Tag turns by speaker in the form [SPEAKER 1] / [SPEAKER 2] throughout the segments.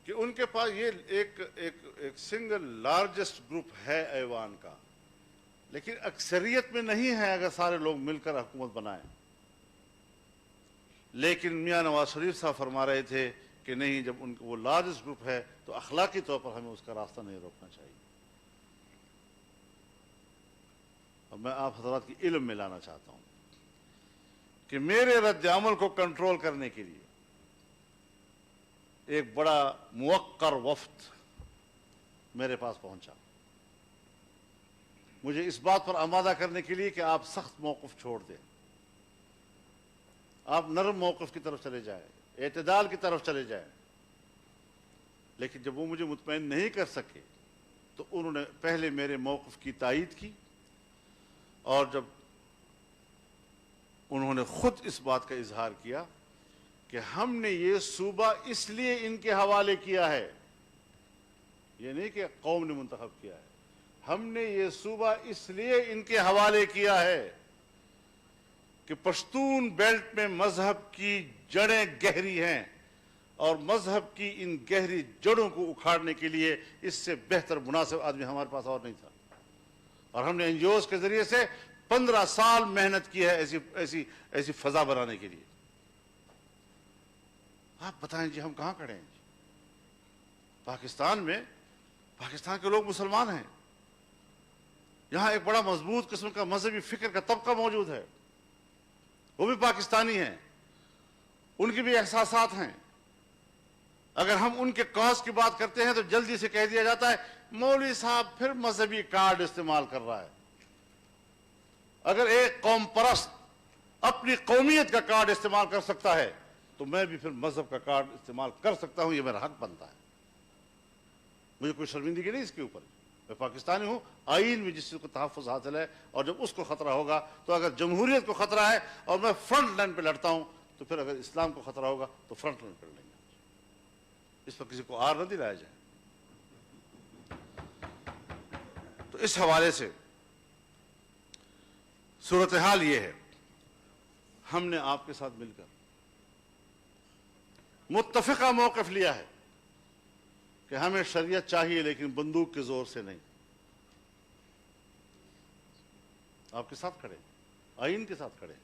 [SPEAKER 1] کہ ان کے پاس یہ ایک سنگل لارجسٹ گروپ ہے ایوان کا، لیکن اکثریت میں نہیں ہے اگر سارے لوگ مل کر حکومت بنائیں. لیکن میاں نواز شریف صاحب فرما رہے تھے کہ نہیں، جب ان کو وہ لارجسٹ گروپ ہے تو اخلاقی طور پر ہمیں اس کا راستہ نہیں روکنا چاہیے. اور میں آپ حضرات کی علم میں لانا چاہتا ہوں کہ میرے رد عمل کو کنٹرول کرنے کے لیے ایک بڑا موقر وفد میرے پاس پہنچا، مجھے اس بات پر آمادہ کرنے کے لیے کہ آپ سخت موقف چھوڑ دیں، آپ نرم موقف کی طرف چلے جائیں، اعتدال کی طرف چلے جائیں. لیکن جب وہ مجھے مطمئن نہیں کر سکے تو انہوں نے پہلے میرے موقف کی تائید کی، اور جب انہوں نے خود اس بات کا اظہار کیا کہ ہم نے یہ صوبہ اس لیے ان کے حوالے کیا ہے، یہ نہیں کہ قوم نے منتخب کیا ہے، ہم نے یہ صوبہ اس لیے ان کے حوالے کیا ہے کہ پشتون بیلٹ میں مذہب کی جڑیں گہری ہیں، اور مذہب کی ان گہری جڑوں کو اکھاڑنے کے لیے اس سے بہتر مناسب آدمی ہمارے پاس اور نہیں تھا. اور ہم نے این جی اوز کے ذریعے سے 15 سال محنت کی ہے ایسی فضا بنانے کے لیے. آپ بتائیں جی ہم کہاں کھڑے ہیں جی؟ پاکستان کے لوگ مسلمان ہیں، یہاں ایک بڑا مضبوط قسم کا مذہبی فکر کا طبقہ موجود ہے، وہ بھی پاکستانی ہیں، ان کے بھی احساسات ہیں. اگر ہم ان کے کاز کی بات کرتے ہیں تو جلدی سے کہہ دیا جاتا ہے مولوی صاحب پھر مذہبی کارڈ استعمال کر رہا ہے. اگر ایک قوم پرست اپنی قومیت کا کارڈ استعمال کر سکتا ہے تو میں بھی پھر مذہب کا کارڈ استعمال کر سکتا ہوں، یہ میرا حق بنتا ہے. مجھے کوئی شرمندگی نہیں اس کے اوپر، میں پاکستانی ہوں، آئین میں جس کو تحفظ حاصل ہے، اور جب اس کو خطرہ ہوگا تو اگر جمہوریت کو خطرہ ہے اور میں فرنٹ لائن پہ لڑتا ہوں تو پھر اگر اسلام کو خطرہ ہوگا تو فرنٹ لائن پہ لڑیں گے. اس پر کسی کو آر نہ دلایا جائے. تو اس حوالے سے صورتحال یہ ہے، ہم نے آپ کے ساتھ مل کر متفقہ موقف لیا ہے کہ ہمیں شریعت چاہیے لیکن بندوق کے زور سے نہیں. آپ کے ساتھ کھڑے، آئین کے ساتھ کھڑے،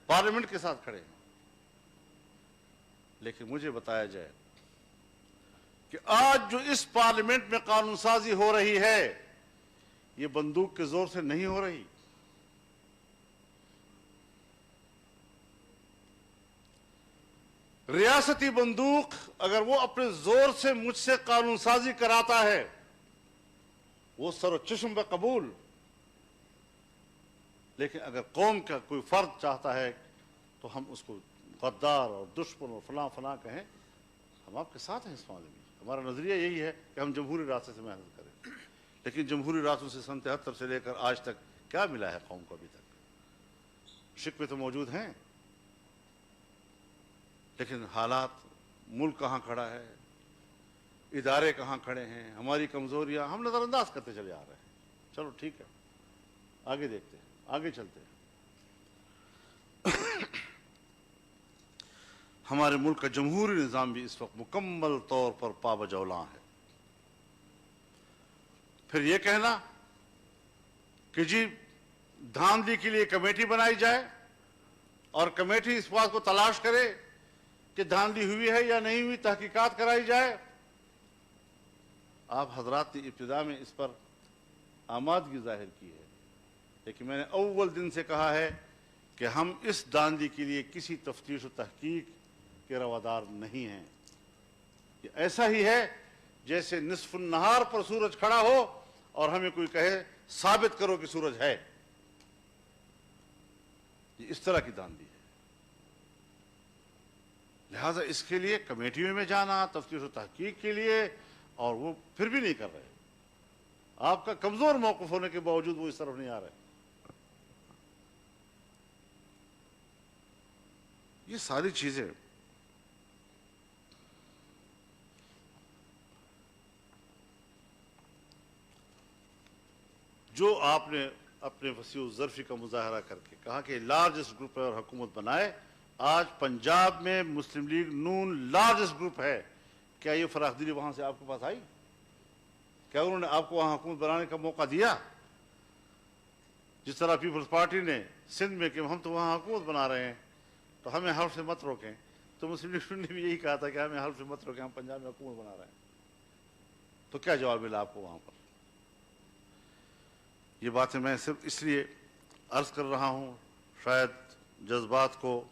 [SPEAKER 1] پارلیمنٹ کے ساتھ کھڑے. لیکن مجھے بتایا جائے کہ آج جو اس پارلیمنٹ میں قانون سازی ہو رہی ہے یہ بندوق کے زور سے نہیں ہو رہی. ریاستی بندوق اگر وہ اپنے زور سے مجھ سے قانون سازی کراتا ہے وہ سر و چشم پہ قبول، لیکن اگر قوم کا کوئی فرد چاہتا ہے تو ہم اس کو غدار اور دشمن اور فلاں فلاں کہیں. ہم آپ کے ساتھ ہیں اس معاملے میں. ہمارا نظریہ یہی ہے کہ ہم جمہوری راستے سے محنت کریں، لیکن جمہوری راستوں سے سن 73 سے لے کر آج تک کیا ملا ہے قوم کو؟ ابھی تک شکوے تو موجود ہیں، لیکن حالات، ملک کہاں کھڑا ہے، ادارے کہاں کھڑے ہیں، ہماری کمزوریاں ہم نظر انداز کرتے چلے آ رہے ہیں. چلو ٹھیک ہے، آگے دیکھتے ہیں، آگے چلتے ہیں. ہمارے ملک کا جمہوری نظام بھی اس وقت مکمل طور پر پابجولاں ہے. پھر یہ کہنا کہ جی دھاندلی کے لیے کمیٹی بنائی جائے اور کمیٹی اس بات کو تلاش کرے کہ دھاندلی ہوئی ہے یا نہیں ہوئی، تحقیقات کرائی جائے. آپ حضرات نے ابتدا میں اس پر آمادگی ظاہر کی ہے، لیکن میں نے اول دن سے کہا ہے کہ ہم اس دھاندلی کے لیے کسی تفتیش و تحقیق کے روادار نہیں ہیں. یہ ایسا ہی ہے جیسے نصف النہار پر سورج کھڑا ہو اور ہمیں کوئی کہے ثابت کرو کہ سورج ہے. یہ اس طرح کی دھاندلی ہے. لہذا اس کے لیے کمیٹیوں میں جانا تفتیش و تحقیق کے لیے، اور وہ پھر بھی نہیں کر رہے. آپ کا کمزور موقف ہونے کے باوجود وہ اس طرف نہیں آ رہے. یہ ساری چیزیں جو آپ نے اپنے وسیع الظرفی کا مظاہرہ کر کے کہا کہ لارجسٹ گروپ ہے اور حکومت بنائے. آج پنجاب میں مسلم لیگ نون لارجسٹ گروپ ہے. کیا یہ فراخ دلی وہاں سے آپ کے پاس آئی؟ کیا انہوں نے آپ کو وہاں حکومت بنانے کا موقع دیا؟ جس طرح پیپلز پارٹی نے سندھ میں کہ ہم تو وہاں حکومت بنا رہے ہیں تو ہمیں حلف سے مت روکیں، تو مسلم لیگ نے بھی یہی کہا تھا کہ ہمیں حلف سے مت روکیں، ہم پنجاب میں حکومت بنا رہے ہیں. تو کیا جواب ملا آپ کو وہاں پر؟ یہ باتیں میں صرف اس لیے عرض کر رہا ہوں، شاید جذبات کو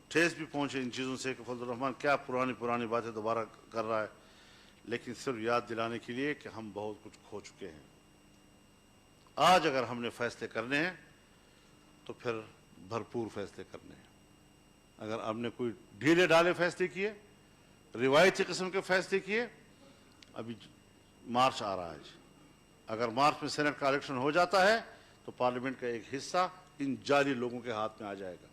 [SPEAKER 1] ٹھیس بھی پہنچے ان چیزوں سے کہ فضل الرحمان کیا پرانی باتیں دوبارہ کر رہا ہے، لیکن صرف یاد دلانے کے لیے کہ ہم بہت کچھ کھو چکے ہیں. آج اگر ہم نے فیصلے کرنے ہیں تو پھر بھرپور فیصلے کرنے ہیں. اگر ہم نے کوئی ڈھیلے ڈالے فیصلے کیے، روایتی قسم کے فیصلے کیے، ابھی مارچ آ رہا ہے، اگر مارچ میں سینٹ کا الیکشن ہو جاتا ہے تو پارلیمنٹ کا ایک حصہ ان جعلی لوگوں کے ہاتھ میں آ جائے گا.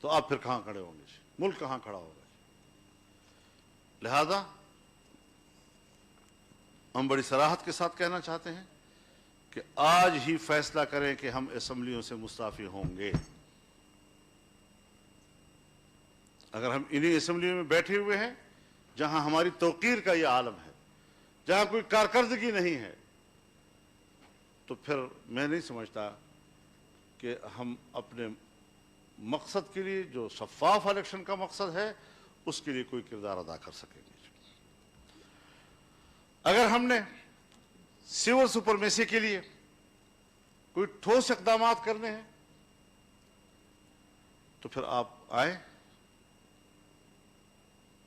[SPEAKER 1] تو آپ پھر کہاں کھڑے ہوں گے؟ ملک کہاں کھڑا ہوگا؟ لہذا ہم بڑی صراحت کے ساتھ کہنا چاہتے ہیں کہ آج ہی فیصلہ کریں کہ ہم اسمبلیوں سے مستعفی ہوں گے. اگر ہم انہی اسمبلیوں میں بیٹھے ہوئے ہیں جہاں ہماری توقیر کا یہ عالم ہے، جہاں کوئی کارکردگی نہیں ہے، تو پھر میں نہیں سمجھتا کہ ہم اپنے مقصد کے لیے، جو شفاف الیکشن کا مقصد ہے، اس کے لیے کوئی کردار ادا کر سکیں گے. اگر ہم نے سول سپرمیسی کے لیے کوئی ٹھوس اقدامات کرنے ہیں تو پھر آپ آئیں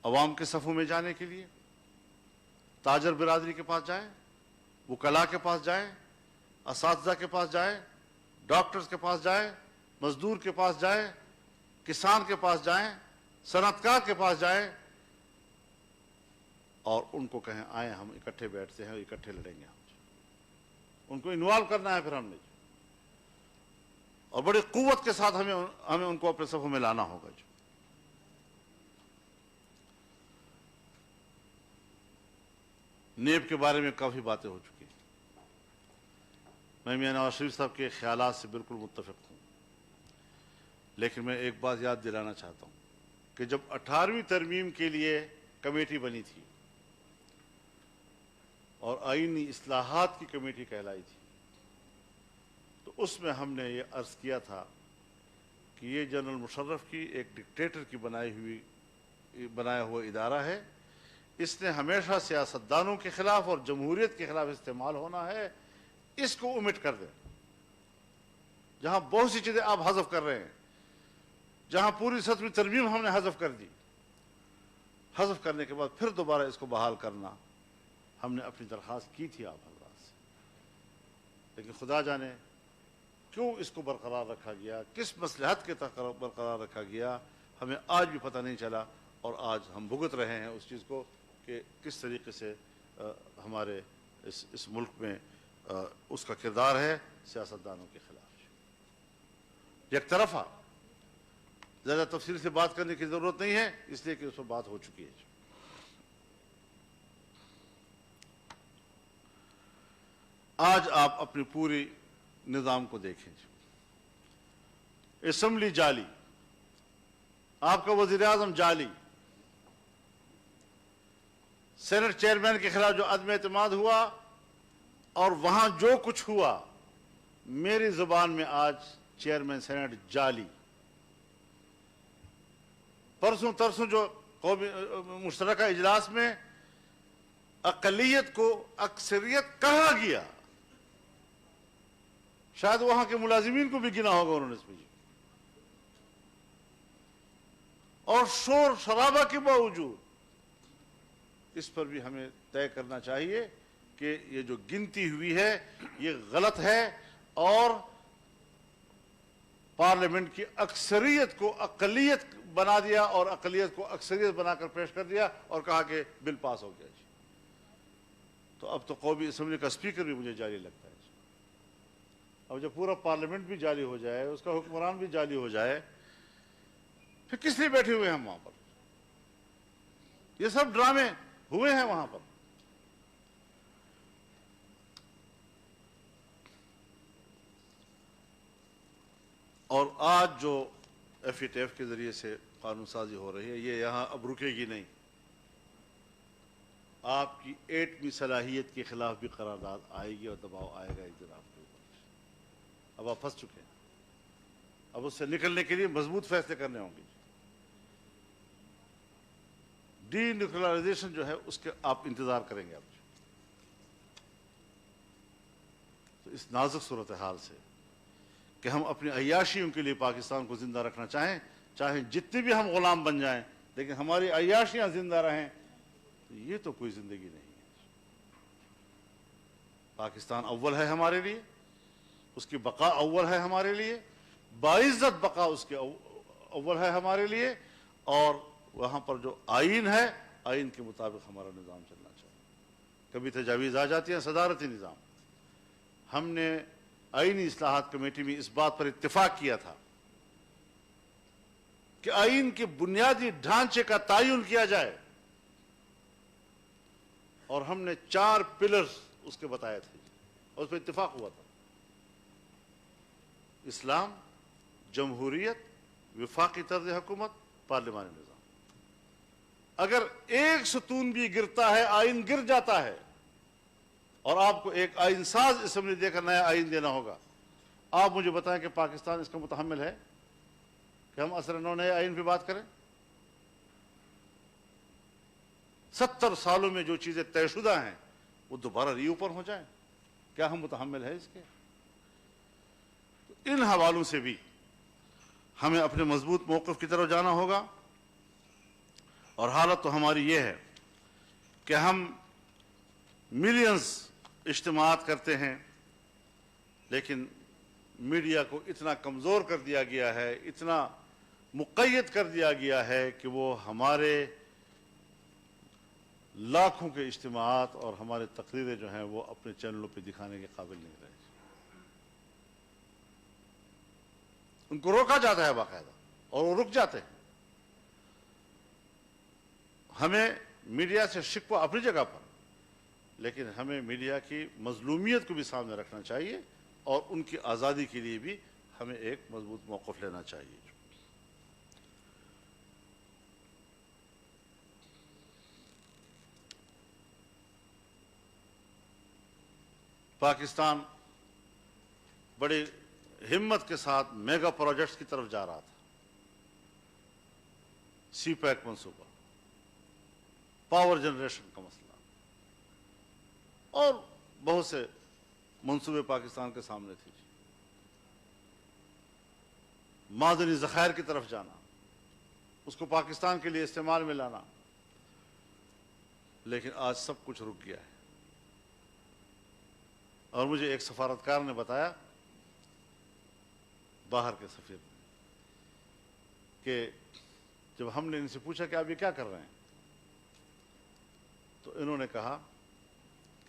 [SPEAKER 1] عوام کے صفوں میں جانے کے لیے، تاجر برادری کے پاس جائیں، وکلاء کے پاس جائیں، اساتذہ کے پاس جائیں، ڈاکٹرز کے پاس جائیں، مزدور کے پاس جائیں، کسان کے پاس جائیں، صنعت کار کے پاس جائیں، اور ان کو کہیں آئیں ہم اکٹھے بیٹھتے ہیں اور اکٹھے لڑیں گے. ان کو انوالو کرنا ہے پھر ہم نے، اور بڑی قوت کے ساتھ ہمیں ان کو اپنے صفوں میں لانا ہوگا. نیب کے بارے میں کافی باتیں ہو چکی ہیں. میں میاں نواز شریف صاحب کے خیالات سے بالکل متفق ہوں، لیکن میں ایک بات یاد دلانا چاہتا ہوں کہ جب 18ویں ترمیم کے لیے کمیٹی بنی تھی اور آئینی اصلاحات کی کمیٹی کہلائی تھی، تو اس میں ہم نے یہ عرض کیا تھا کہ یہ جنرل مشرف کی ایک ڈکٹیٹر کی بنایا ہوا ادارہ ہے، اس نے ہمیشہ سیاستدانوں کے خلاف اور جمہوریت کے خلاف استعمال ہونا ہے، اس کو اومٹ کر دیں. جہاں بہت سی چیزیں آپ حذف کر رہے ہیں، جہاں پوری 7ویں ترمیم ہم نے حذف کر دی، حذف کرنے کے بعد پھر دوبارہ اس کو بحال کرنا، ہم نے اپنی درخواست کی تھی آپ حضرات سے، لیکن خدا جانے کیوں اس کو برقرار رکھا گیا، کس مصلحت کے تحت برقرار رکھا گیا، ہمیں آج بھی پتہ نہیں چلا. اور آج ہم بھگت رہے ہیں اس چیز کو کہ کس طریقے سے ہمارے اس ملک میں اس کا کردار ہے سیاستدانوں کے خلاف. یک طرفہ زیادہ تفصیل سے بات کرنے کی ضرورت نہیں ہے، اس لیے کہ اس پر بات ہو چکی ہے. آج آپ اپنے پوری نظام کو دیکھیں. اسمبلی جعلی، آپ کا وزیر اعظم جعلی، سینٹ چیئرمین کے خلاف جو عدم اعتماد ہوا اور وہاں جو کچھ ہوا، میری زبان میں آج چیئرمین سینٹ جعلی. پرسوں ترسوں جو قومی مشترکہ اجلاس میں اقلیت کو اکثریت کہا گیا، شاید وہاں کے ملازمین کو بھی گنا ہوگا انہوں نے اس میں، اور شور شرابہ کے باوجود اس پر بھی ہمیں طے کرنا چاہیے کہ یہ جو گنتی ہوئی ہے یہ غلط ہے، اور پارلیمنٹ کی اکثریت کو اقلیت بنا دیا اور اقلیت کو اکثریت بنا کر پیش کر دیا اور کہا کہ بل پاس ہو گیا. تو اب تو قومی اسمبلی کا اسپیکر بھی مجھے جعلی لگتا ہے. اب جب پورا پارلیمنٹ بھی جعلی ہو جائے، اس کا حکمران بھی جعلی ہو جائے، پھر کس لیے بیٹھے ہوئے ہیں ہم وہاں پر؟ یہ سب ڈرامے ہوئے ہیں وہاں پر. اور آج جو FATF کے ذریعے سے قانون سازی ہو رہی ہے، یہ یہاں اب رکے گی نہیں. آپ کی ایٹمی صلاحیت کے خلاف بھی قرارداد آئے گی اور دباؤ آئے گا ایک دن آپ کے اوپر. اب آپ پھنس چکے ہیں، اب اس سے نکلنے کے لیے مضبوط فیصلے کرنے ہوں گے. ڈی نیوکلرائزیشن جو ہے اس کے آپ انتظار کریں گے. اب تو اس نازک صورتحال سے کہ ہم اپنی عیاشیوں کے لیے پاکستان کو زندہ رکھنا چاہیں جتنے بھی ہم غلام بن جائیں، لیکن ہماری عیاشیاں زندہ رہیں، یہ تو کوئی زندگی نہیں ہے. پاکستان اول ہے ہمارے لیے، اس کی بقا اول ہے ہمارے لیے، باعزت بقا اس کے اول ہے ہمارے لیے. اور وہاں پر جو آئین ہے، آئین کے مطابق ہمارا نظام چلنا چاہیے. کبھی تجاویز آ جاتی ہیں صدارتی نظام. ہم نے آئینی اصلاحات کمیٹی میں اس بات پر اتفاق کیا تھا کہ آئین کے بنیادی ڈھانچے کا تعین کیا جائے، اور ہم نے 4 پلرز اس کے بتائے تھے اور اس پر اتفاق ہوا تھا: اسلام، جمہوریت، وفاقی طرز حکومت، پارلیمانی نظام. اگر ایک ستون بھی گرتا ہے، آئین گر جاتا ہے، اور آپ کو ایک آئین ساز اسمبلی دے کر نیا آئین دینا ہوگا. آپ مجھے بتائیں کہ پاکستان اس کا متحمل ہے کہ ہم عصر نو نئے آئین پہ بات کریں؟ 70 سالوں میں جو چیزیں طے شدہ ہیں وہ دوبارہ ری اوپن ہو جائیں؟ کیا ہم متحمل ہے اس کے؟ تو ان حوالوں سے بھی ہمیں اپنے مضبوط موقف کی طرف جانا ہوگا. اور حالت تو ہماری یہ ہے کہ ہم ملینز اجتماعات کرتے ہیں، لیکن میڈیا کو اتنا کمزور کر دیا گیا ہے، اتنا مقید کر دیا گیا ہے کہ وہ ہمارے لاکھوں کے اجتماعات اور ہمارے تقریریں جو ہیں وہ اپنے چینلوں پہ دکھانے کے قابل نہیں رہے. ان کو روکا جاتا ہے باقاعدہ، اور وہ رک جاتے ہیں. ہمیں میڈیا سے شکوہ اپنی جگہ پر، لیکن ہمیں میڈیا کی مظلومیت کو بھی سامنے رکھنا چاہیے، اور ان کی آزادی کے لیے بھی ہمیں ایک مضبوط موقف لینا چاہیے. پاکستان بڑی ہمت کے ساتھ میگا پروجیکٹس کی طرف جا رہا تھا. سی پیک منصوبہ، پاور جنریشن کا مسئلہ، اور بہت سے منصوبے پاکستان کے سامنے تھے. معدنی ذخائر کی طرف جانا، اس کو پاکستان کے لیے استعمال میں لانا، لیکن آج سب کچھ رک گیا ہے. اور مجھے ایک سفارتکار نے بتایا، باہر کے سفیر، کہ جب ہم نے ان سے پوچھا کہ آپ یہ کیا کر رہے ہیں، تو انہوں نے کہا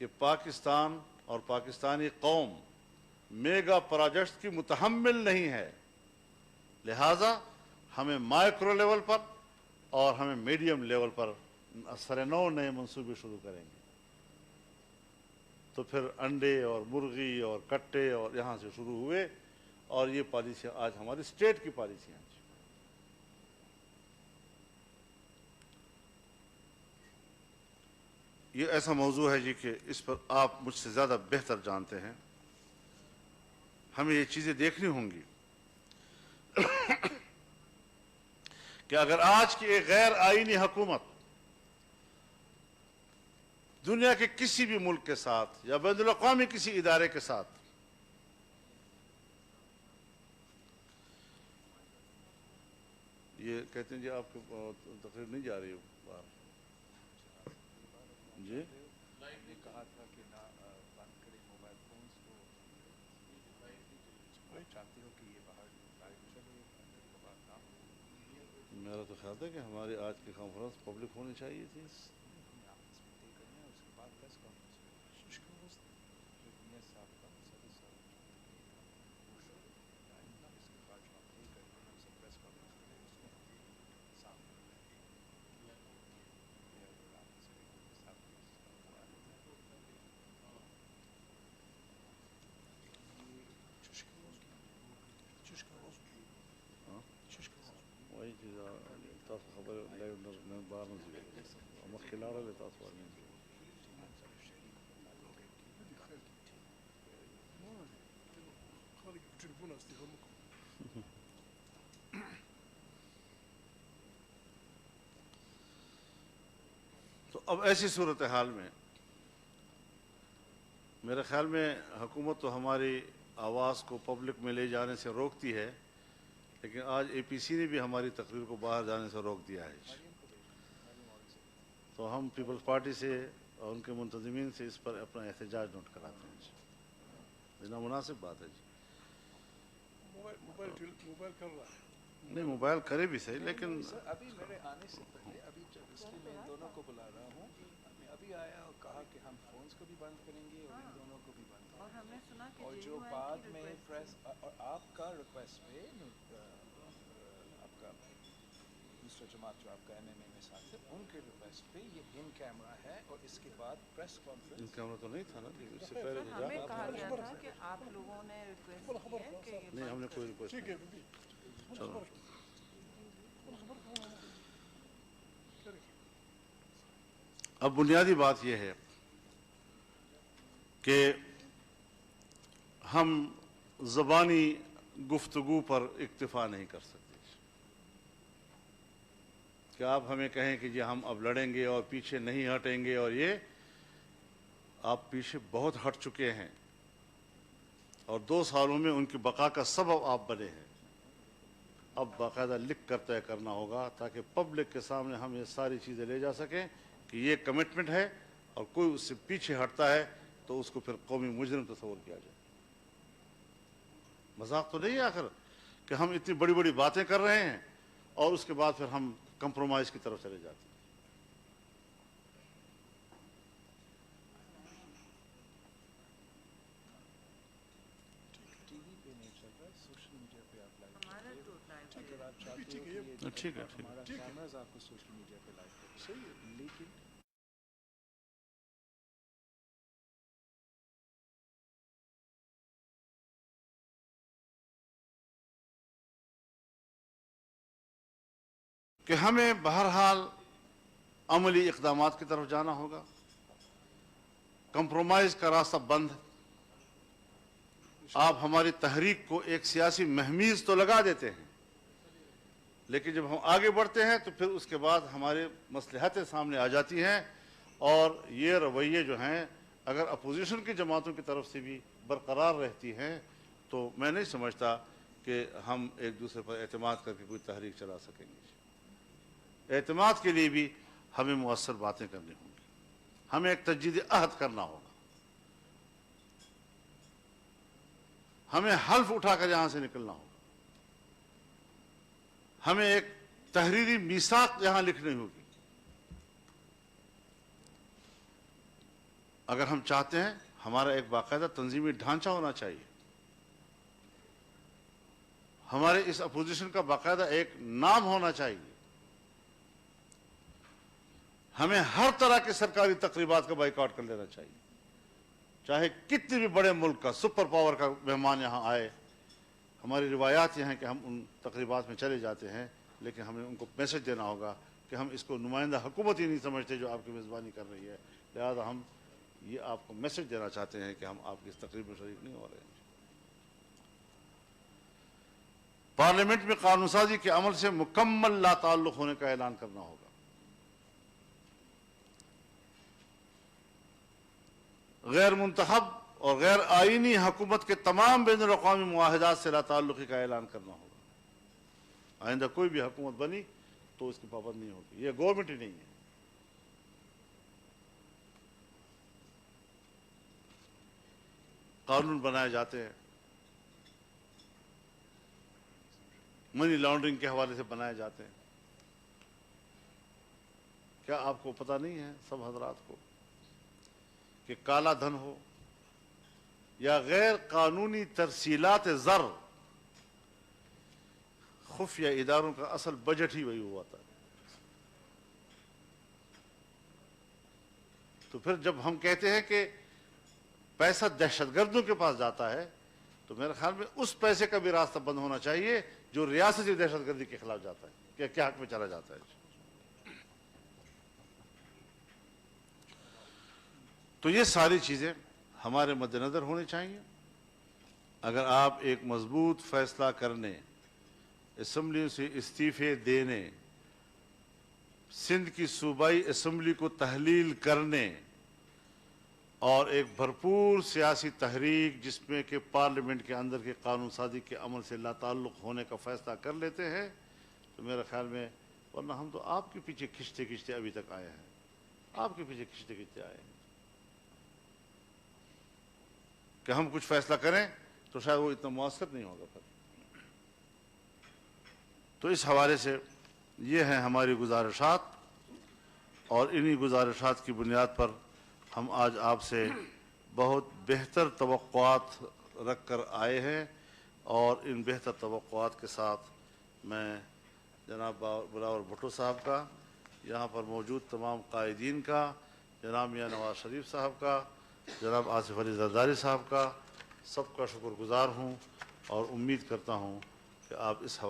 [SPEAKER 1] کہ پاکستان اور پاکستانی قوم میگا پروجیکٹس کی متحمل نہیں ہے، لہذا ہمیں مائکرو لیول پر اور ہمیں میڈیم لیول پر سر نو نئے منصوبے شروع کریں گے. تو پھر انڈے اور مرغی اور کٹے اور یہاں سے شروع ہوئے، اور یہ پالیسیاں آج ہماری اسٹیٹ کی پالیسیاں ہیں. یہ ایسا موضوع ہے جی کہ اس پر آپ مجھ سے زیادہ بہتر جانتے ہیں. ہمیں یہ چیزیں دیکھنی ہوں گی کہ اگر آج کی ایک غیر آئینی حکومت دنیا کے کسی بھی ملک کے ساتھ یا بین الاقوامی کسی ادارے کے ساتھ یہ کہتے ہیں جی آپ کو تقریر نہیں جا رہی باہر جی
[SPEAKER 2] کہا تھا کہ نہ بند کریں موبائل فونز کو، چاہتے ہو کہ یہ باہر لائیو چلے، اندر کا بات نہ ہو.
[SPEAKER 1] میرا تو خیال ہے کہ ہماری آج کی کانفرنس پبلک ہونی چاہیے تھی.
[SPEAKER 2] ہمیں آپس میں طے کرنا ہے، اس کے بعد پریس کانفرنس کرنا ہے. جو میاں صاحب کا صدر صاحب اس کے بعد جو آپ طے کرتے ہیں ہم سب پریس کانفرنس کریں، اس میں ہم سامنے
[SPEAKER 1] تاسو خبره لایو نه بار نه ځي مخکې لاړل تاسو باندې
[SPEAKER 3] خالق في التليفون استخدمكم.
[SPEAKER 1] تو اب ایسی صورتحال میں میرے خیال میں حکومت تو ہماری آواز کو پبلک میں لے جانے سے روکتی ہے، لیکن آج اے پی سی نے بھی ہماری تقریر کو باہر جانے سے روک دیا ہے. تو ہم پیپلز پارٹی سے اور ان کے منتظمین سے اس پر اپنا احتجاج نوٹ کراتے ہیں. یہ نامناسب بات ہے جی.
[SPEAKER 3] موبائل کر رہا ہے.
[SPEAKER 1] نہیں موبائل کرے بھی صحیح، لیکن
[SPEAKER 2] ابھی میرے آنے سے پہلے ابھی جب اس لیے میں ان دونوں کو بلا رہا ہوں، میں ابھی آیا اور کہا کہ ہم فونز کو بھی بند کریں گے اور ان دونوں کو بھی بند کریں گے.
[SPEAKER 4] اور ہم نے سنا کہ
[SPEAKER 2] اور جو بعد میں پریس اور آپ کا ریکویسٹ پہ آپ کا دوسرا جماعت جو آپ کا ایم ایم اے میں ساتھ ہے ان کے ریکویسٹ پہ یہ ان کیمرہ ہے اور اس کے بعد پریس
[SPEAKER 1] ان
[SPEAKER 2] کانفرنس.
[SPEAKER 1] کیمرہ تو نہیں تھا نا، اس سے پہلے تو
[SPEAKER 4] ہمیں کہا گیا تھا کہ آپ لوگوں نے ریکویسٹ کی ہے کہ یہ
[SPEAKER 1] نہیں، ہم نے کوئی ریکویسٹ
[SPEAKER 3] ٹھیک
[SPEAKER 1] نہیں.
[SPEAKER 3] ہے بی
[SPEAKER 1] چلو اب بنیادی بات یہ ہے کہ ہم زبانی گفتگو پر اکتفا نہیں کر سکتے کہ آپ ہمیں کہیں کہ جی ہم اب لڑیں گے اور پیچھے نہیں ہٹیں گے، اور یہ آپ پیچھے بہت ہٹ چکے ہیں اور 2 سالوں میں ان کی بقا کا سبب آپ بنے ہیں. اب باقاعدہ لکھ کر طے کرنا ہوگا تاکہ پبلک کے سامنے ہم یہ ساری چیزیں لے جا سکیں کہ یہ کمٹمنٹ ہے، اور کوئی اس سے پیچھے ہٹتا ہے تو اس کو پھر قومی مجرم تصور کیا جائے. مذاق تو نہیں ہے آخر کہ ہم اتنی بڑی بڑی باتیں کر رہے ہیں اور اس کے بعد پھر ہم کمپرومائز کی طرف چلے جاتے ہیں.
[SPEAKER 2] ٹی وی پہ نہیں چل رہا، سوشل میڈیا پہ آپ لائیو
[SPEAKER 4] ہمارا تو لائیو
[SPEAKER 2] اگر آپ چاہتے ہو کہ
[SPEAKER 1] ٹھیک ہے، ٹھیک ہے.
[SPEAKER 2] ہمارا کیمراز آپ کو سوشل میڈیا پہ لائیو کریں.
[SPEAKER 3] صحیح ہے.
[SPEAKER 2] لیکن
[SPEAKER 1] کہ ہمیں بہرحال عملی اقدامات کی طرف جانا ہوگا. کمپرومائز کا راستہ بند. آپ ہماری تحریک کو ایک سیاسی مہمیز تو لگا دیتے ہیں، لیکن جب ہم آگے بڑھتے ہیں تو پھر اس کے بعد ہمارے مصلحتیں سامنے آ جاتی ہیں، اور یہ رویے جو ہیں اگر اپوزیشن کی جماعتوں کی طرف سے بھی برقرار رہتی ہیں تو میں نہیں سمجھتا کہ ہم ایک دوسرے پر اعتماد کر کے کوئی تحریک چلا سکیں گے. اعتماد کے لیے بھی ہمیں مؤثر باتیں کرنی ہوں گی. ہمیں ایک تجدید عہد کرنا ہوگا. ہمیں حلف اٹھا کر یہاں سے نکلنا ہوگا. ہمیں ایک تحریری میثاق یہاں لکھنی ہوگی. اگر ہم چاہتے ہیں ہمارا ایک باقاعدہ تنظیمی ڈھانچہ ہونا چاہیے. ہمارے اس اپوزیشن کا باقاعدہ ایک نام ہونا چاہیے. ہمیں ہر طرح کے سرکاری تقریبات کا بائیکاٹ کر لینا چاہیے، چاہے کتنے بھی بڑے ملک کا سپر پاور کا مہمان یہاں آئے. ہماری روایات یہ ہیں کہ ہم ان تقریبات میں چلے جاتے ہیں، لیکن ہمیں ان کو میسج دینا ہوگا کہ ہم اس کو نمائندہ حکومت ہی نہیں سمجھتے جو آپ کی میزبانی کر رہی ہے، لہذا ہم یہ آپ کو میسج دینا چاہتے ہیں کہ ہم آپ کی اس تقریب میں شریک نہیں ہو رہے ہیں. پارلیمنٹ میں قانون سازی کے عمل سے مکمل لا تعلق ہونے کا اعلان کرنا ہوگا. غیر منتخب اور غیر آئینی حکومت کے تمام بین الاقوامی معاہدات سے لا تعلقی کا اعلان کرنا ہوگا. آئندہ کوئی بھی حکومت بنی تو اس کی پابند نہیں ہوگی. یہ گورنمنٹ ہی نہیں ہے. قانون بنائے جاتے ہیں منی لانڈرنگ کے حوالے سے بنائے جاتے ہیں. کیا آپ کو پتہ نہیں ہے سب حضرات کو کہ کالا دھن ہو یا غیر قانونی ترسیلات زر، خفیہ اداروں کا اصل بجٹ ہی وہی ہوا تھا. تو پھر جب ہم کہتے ہیں کہ پیسہ دہشت گردوں کے پاس جاتا ہے تو میرے خیال میں اس پیسے کا بھی راستہ بند ہونا چاہیے جو ریاستی دہشت گردی کے خلاف جاتا ہے. کیا حق میں چلا جاتا ہے. تو یہ ساری چیزیں ہمارے مد نظر ہونی چاہیے. اگر آپ ایک مضبوط فیصلہ کرنے، اسمبلی سے استعفے دینے، سندھ کی صوبائی اسمبلی کو تحلیل کرنے اور ایک بھرپور سیاسی تحریک جس میں کہ پارلیمنٹ کے اندر کے قانون سازی کے عمل سے لا تعلق ہونے کا فیصلہ کر لیتے ہیں تو میرے خیال میں، ورنہ ہم تو آپ کے پیچھے کھنچتے کھنچتے ابھی تک آئے ہیں، آپ کے پیچھے کھنچتے کھنچتے آئے ہیں کہ ہم کچھ فیصلہ کریں تو شاید وہ اتنا مؤثر نہیں ہوگا پھر. تو اس حوالے سے یہ ہیں ہماری گزارشات، اور انہی گزارشات کی بنیاد پر ہم آج آپ سے بہت بہتر توقعات رکھ کر آئے ہیں، اور ان بہتر توقعات کے ساتھ میں جناب بلاول بھٹو صاحب کا، یہاں پر موجود تمام قائدین کا، جناب میاں نواز شریف صاحب کا، جناب آصف علی زرداری صاحب کا، سب کا شکر گزار ہوں، اور امید کرتا ہوں کہ آپ اس حوالے